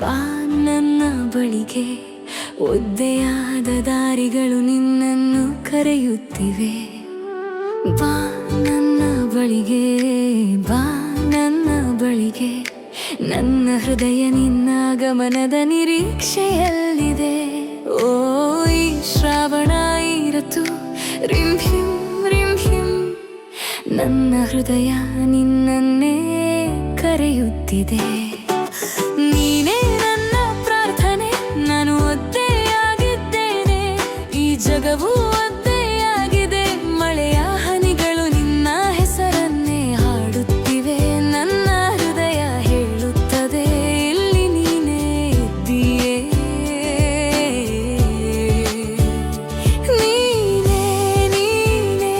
ಬಾ ನನ್ನ ಬಳಿಗೆ, ಒದ್ದೆಯಾದ ದಾರಿಗಳು ನಿನ್ನನ್ನು ಕರೆಯುತ್ತಿವೆ. ಬಾ ನನ್ನ ಬಳಿಗೆ, ಬಾ ನನ್ನ ಬಳಿಗೆ, ನನ್ನ ಹೃದಯ ನಿನ್ನ ಗಮನದ ನಿರೀಕ್ಷೆಯಲ್ಲಿದೆ. ಓ ಈ ಶ್ರಾವಣ ಈ ಋತು ರಿಂ ಹಿಂ ರಿಂ ಹಿಂ, ನನ್ನ ಹೃದಯ ನಿನ್ನನ್ನೇ ಕರೆಯುತ್ತಿದೆ. ನೀನೇ ನನ್ನ ಪ್ರಾರ್ಥನೆ, ನಾನು ಒದ್ದೆಯಾಗಿದ್ದೇನೆ. ಈ ಜಗವು ಒದ್ದೆಯಾಗಿದೆ, ಮಳೆಯ ಹನಿಗಳು ನಿನ್ನ ಹೆಸರನ್ನೇ ಹಾಡುತ್ತಿವೆ. ನನ್ನ ಹೃದಯ ಹೇಳುತ್ತದೆ, ಇಲ್ಲಿ ನೀನೇ ಇದ್ದೀಯೇ. ನೀನೇ ನೀನೇ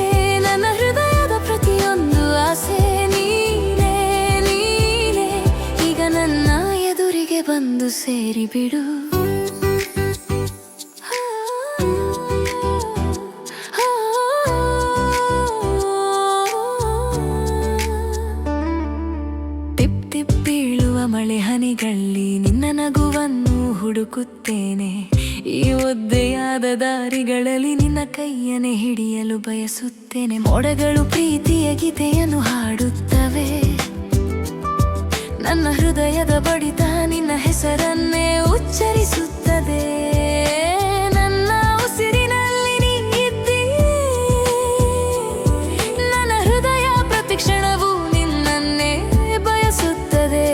ನನ್ನ ಹೃದಯದ ಪ್ರತಿಯೊಂದು ಆಸೆ. ನೀನೇ ನೀನೇ ಈಗ ನನ್ನ ಎದುರಿಗೆ ಬಂದು ಸೇರಿಬಿಡು. ಟಿಪ್ ಟಿಪ್ ಬೀಳುವ ಮಳೆ ಹನಿಗಳಲ್ಲಿ ನಿನ್ನ ನಗುವನ್ನು ಹುಡುಕುತ್ತೇನೆ. ಈ ಒದ್ದೆಯಾದ ದಾರಿಗಳಲ್ಲಿ ನಿನ್ನ ಕೈಯನ್ನೇ ಹಿಡಿಯಲು ಬಯಸುತ್ತೇನೆ. ಮೋಡಗಳು ಪ್ರೀತಿಯ ಗೀತೆಯನ್ನು ಹಾಡುತ್ತವೆ, ನನ್ನ ಹೃದಯದ ಬಡಿತ ನಿನ್ನ ಹೆಸರನ್ನೇ ಉಚ್ಚರಿಸುತ್ತದೆ. ನನ್ನ ಉಸಿರಿನಲ್ಲಿ ನೀ ಇದ್ದೀಯೇ, ನನ್ನ ಹೃದಯ ಪ್ರತಿ ಕ್ಷಣವೂ ನಿನ್ನನ್ನೇ ಬಯಸುತ್ತದೆ.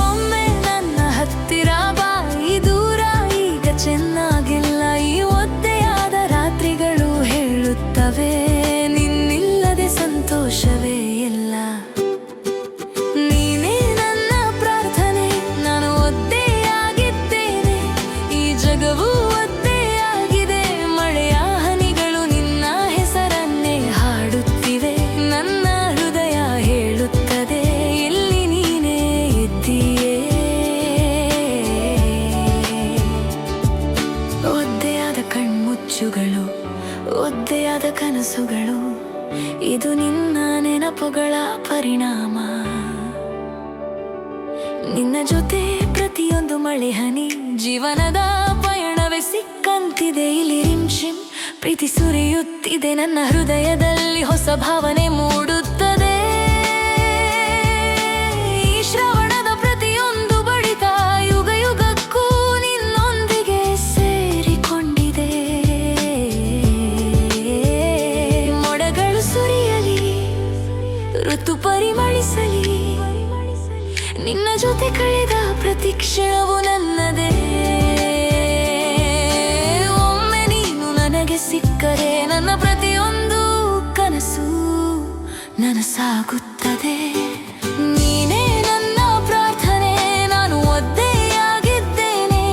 ಒಮ್ಮೆ ನನ್ನ ಹತ್ತಿರ ಬಾ, ಈ ದೂರ ಈಗ ಚೆನ್ನಾಗಿಲ್ಲ. ಈ ಒದ್ದೆಯಾದ ರಾತ್ರಿಗಳು ಹೇಳುತ್ತವೆ, ನಿನ್ನಿಲ್ಲದೆ ಸಂತೋಷವೇ ಇಲ್ಲ. ನೀನೇ ನನ್ನ ಪ್ರಾರ್ಥನೆ, ನಾನು ಒದ್ದೆಯಾಗಿದ್ದೇನೆ. ಈ ಜಗವು ಒದ್ದೆಯಾಗಿದೆ, ಮಳೆಯ ಹನಿಗಳು ನಿನ್ನ ಹೆಸರನ್ನೇ ಹಾಡುತ್ತಿವೆ. ನನ್ನ ಹೃದಯ ಹೇಳುತ್ತದೆ, ಇಲ್ಲಿ ನೀನೇ ಇದ್ದೀಯೇ. ಒದ್ದೆಯಾದ ಕಣ್ಮುಚ್ಚುಗಳು, ಒದ್ದೆಯಾದ ಕನಸುಗಳು, ಇದು ನಿನ್ನ ನೆನಪುಗಳ ಪರಿಣಾಮ. ನಿನ್ನ ಜೊತೆ ಪ್ರತಿಯೊಂದು ಮಳೆ ಹನಿ, ಜೀವನದ ಪಯಣವೇ ಸಿಕ್ಕಂತಿದೆ. ಇಲ್ಲಿ ರಿಂ ಪ್ರೀತಿ ಸುರಿಯುತ್ತಿದೆ, ನನ್ನ ಹೃದಯದಲ್ಲಿ ಹೊಸ ಭಾವನೆ ಮೂಡುತ್ತದೆ. ಈ ಶ್ರವಣದ ಪ್ರತಿಯೊಂದು ಬಡಿತ ಯುಗ ಯುಗಕ್ಕೂ ನಿನ್ನೊಂದಿಗೆ ಸೇರಿಕೊಂಡಿದೆ. ಮೋಡಗಳು ಸುರಿಯಲಿ, ಋತು ಪರಿಮಳಿಸಲಿ, ನಿನ್ನ ಜೊತೆ ಕಳೆದ ಪ್ರತಿ ಕ್ಷಣವು ನನ್ನದೇ. ಒಮ್ಮೆ ನೀನು ನನಗೆ ಸಿಕ್ಕರೆ, ನನ್ನ ಪ್ರತಿಯೊಂದು ಕನಸು ನನಸಾಗುತ್ತದೆ. ನೀನೇ ನನ್ನ ಪ್ರಾರ್ಥನೆ, ನಾನು ಒದ್ದೆಯಾಗಿದ್ದೇನೆ.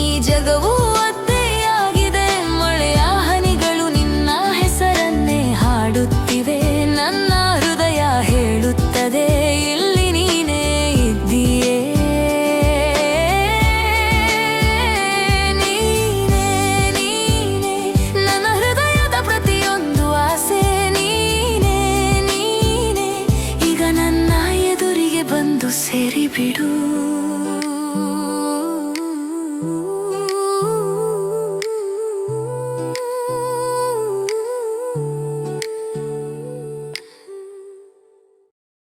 ಈ ಜಗವು ಒದ್ದೆಯಾಗಿದೆ, ಮಳೆಯ ಹನಿಗಳು ನಿನ್ನ ಹೆಸರನ್ನೇ ಹಾಡುತ್ತಿವೆ. ನನ್ನ ಹೃದಯ ಹೇಳುತ್ತದೆ, ಇಲ್ಲಿ ನೀನೇ ಇದ್ದೀಯೇ. ನೀನೇ ನೀನೇ ನನ್ನ ಹೃದಯದ ಪ್ರತಿಯೊಂದು ಆಸೆ. ನೀನೇ ನೀನೇ ಈಗ ನನ್ನ ಎದುರಿಗೆ ಬಂದು ಸೇರಿಬಿಡು.